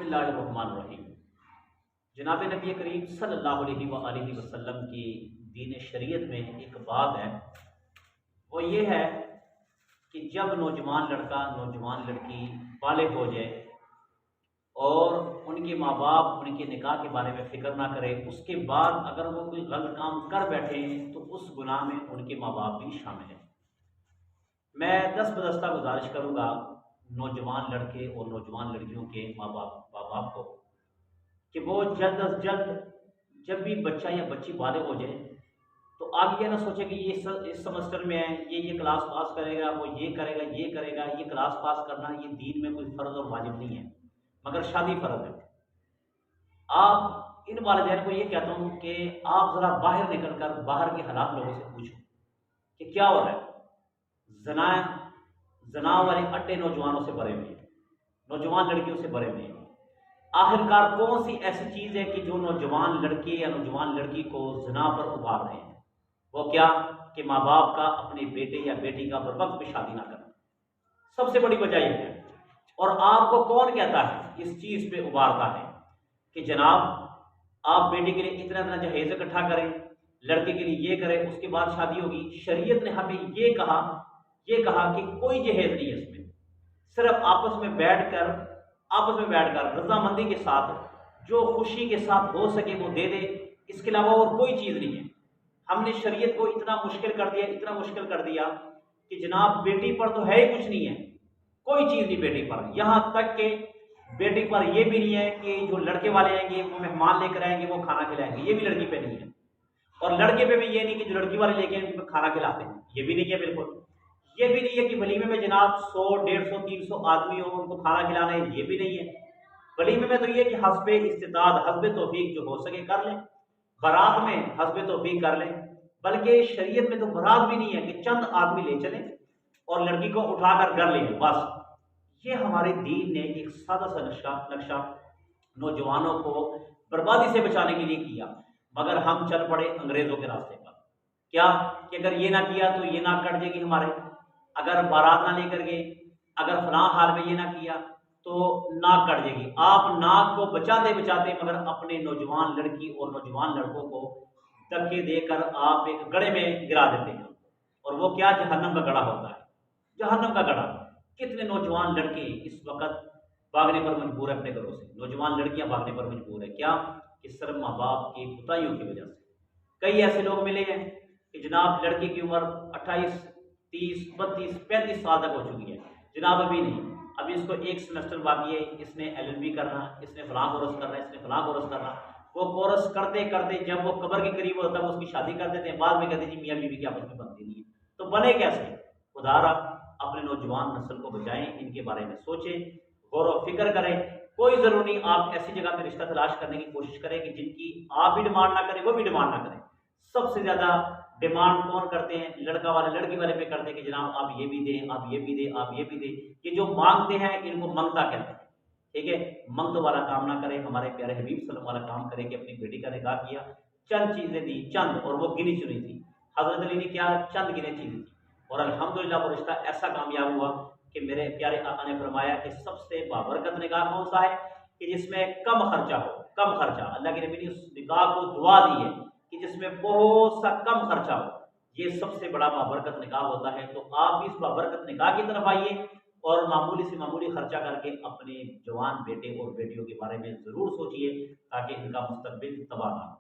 बिस्मिल्लाहिर्रहमानिर्रहीम। जनाब नबी करीम सल्लल्लाहु अलैहि वसल्लम की दीन शरीयत में एक बात है, वो ये है कि जब नौजवान लड़का नौजवान लड़की बालिग हो जाए और उनके माँ बाप उनके निकाह के बारे में फ़िक्र ना करें, उसके बाद अगर वो कोई गलत काम कर बैठे हैं तो उस गुनाह में उनके माँ बाप भी शामिल हैं। मैं दस बदस्ता गुजारिश करूँगा नौजवान लड़के और नौजवान लड़कियों के माँ बाप को कि वो जल्द अज जल्द जब भी बच्चा या बच्ची बालिग हो जाए तो आप ये ना सोचें कि इस सेमेस्टर में है, ये क्लास पास करेगा, वो ये करेगा। ये क्लास पास करना ये दीन में कोई फ़र्ज और वाजिब नहीं है, मगर शादी फ़र्ज है। आप इन वालिदैन को ये कहता हूँ कि आप ज़रा बाहर निकल कर बाहर के हालात लोगों से पूछो कि क्या हो रहा है। जना जना वाले अड्डे नौजवानों से भरे हुए हैं, नौजवान लड़कियों से भरे हुए हैं। आखिरकार कौन सी ऐसी चीज़ है कि जो नौजवान लड़के या नौजवान लड़की को जना पर उभार रहे हैं? वो क्या कि माँ बाप का अपने बेटे या बेटी का बर्वक्त पे शादी ना करना, सबसे बड़ी वजह यह है। और आपको कौन कहता है इस चीज़ पे उभारता है कि जनाब आप बेटे के लिए इतना इतना जहेज इकट्ठा करें, लड़के के लिए ये करें, उसके बाद शादी होगी। शरीयत ने हमें ये कहा कि कोई जहेज नहीं है इसमें, सिर्फ आपस में बैठकर रजामंदी के साथ जो खुशी के साथ हो सके वो दे दे, इसके अलावा और कोई चीज़ नहीं है। हमने शरीयत को इतना मुश्किल कर दिया कि जनाब बेटी पर तो है ही कुछ नहीं है, कोई चीज़ नहीं बेटी पर। यहाँ तक कि बेटी पर यह भी नहीं है कि जो लड़के वाले आएंगे वो मेहमान लेकर आएंगे, वो खाना खिलाएंगे, ये भी लड़की पे नहीं है। और लड़के पे भी ये नहीं कि जो लड़की वाले लेके उनको खाना खिलाते हैं, ये भी नहीं है बिल्कुल। ये भी नहीं है कि वलीमे में जनाब 100, 150, 300 आदमी हो उनको खाना खिलाना है, ये भी नहीं है। वलीमे में तो ये कि हस्बे इस्तिताद हस्बे तौफीक जो हो सके कर लें, बारात में हस्बे तौफीक कर लें। बल्कि शरीयत में तो बारात भी नहीं है कि चंद आदमी ले चलें और लड़की को उठाकर घर ले बस। ये हमारे दीन ने एक सादा सा नक्शा नौजवानों को बर्बादी से बचाने के लिए किया, मगर हम चल पड़े अंग्रेज़ों के रास्ते पर। क्या कि अगर ये ना किया तो ये नाक कट जाएगी हमारे, अगर बारात ना लेकर गए, अगर फलां हाल में ये ना किया तो नाक कट जाएगी। आप नाक को बचाते बचाते मगर अपने नौजवान लड़की और नौजवान लड़कों को धक्के देकर आप एक गड्ढे में गिरा देते हैं। और वो क्या, जहन्नम का गड्ढा होता है, जहन्नम का गड्ढा। कितने नौजवान लड़के इस वक्त भागने पर मजबूर है अपने घरों से, नौजवान लड़कियां भागने पर मजबूर है। क्या कि सिर्फ माँ बाप की कुताहियों की वजह से। कई ऐसे लोग मिले हैं कि जनाब लड़की की उम्र 28, 30, 32, 35 साल तक हो चुकी है, जनाब अभी नहीं, अभी इसको एक सेमेस्टर बाकी है, इसने LLB करना, इसने फलां कोर्स करना, इसने फलां कोर्स करना। वो कोर्स करते करते जब वो कब्र के करीब होता है वो उसकी शादी कर देते हैं, बाद में कहते हैं जी मियाँ बीवी की आपस में बनती नहीं है। तो बने कैसे? खुदारा अपने नौजवान नस्ल को बचाएं, इनके बारे में सोचें, गौर व फिक्र करें। कोई ज़रूरी नहीं आप ऐसी जगह पर रिश्ता तलाश करने की कोशिश करें कि जिनकी आप भी डिमांड ना करें, वो भी डिमांड ना करें। सबसे ज़्यादा डिमांड कौन करते हैं? लड़का वाले लड़की वाले पे करते हैं कि जनाब आप ये भी दें, आप ये भी दें, आप ये भी दें। ये जो मांगते हैं इनको मंगता कहते हैं, ठीक है। मंगत वाला काम ना करें, हमारे प्यारे हबीब सल्लल्लाहु अलैहि वसल्लम वाला काम करें कि अपनी बेटी का निकाह किया, चंद चीज़ें दी, चंद, और वो गिनी चुनी थी। हज़रत अली ने क्या चंद गिने चीज़ें थी, और अल्हम्दुलिल्लाह वो रिश्ता ऐसा कामयाब हुआ कि मेरे प्यारे आका ने फरमाया कि सबसे बाबरकत निकाह कौन सा है कि जिसमें कम खर्चा हो, कम खर्चा। अल्लाह के नबी ने उस निकाह को दुआ दी है कि जिसमें बहुत सा कम खर्चा हो, ये सबसे बड़ा बाबरकत निकाह होता है। तो आप भी इस बाबरकत निकाह की तरफ आइए और मामूली से मामूली खर्चा करके अपने जवान बेटे और बेटियों के बारे में ज़रूर सोचिए ताकि इनका मुस्तकबिल तबाह ना हो।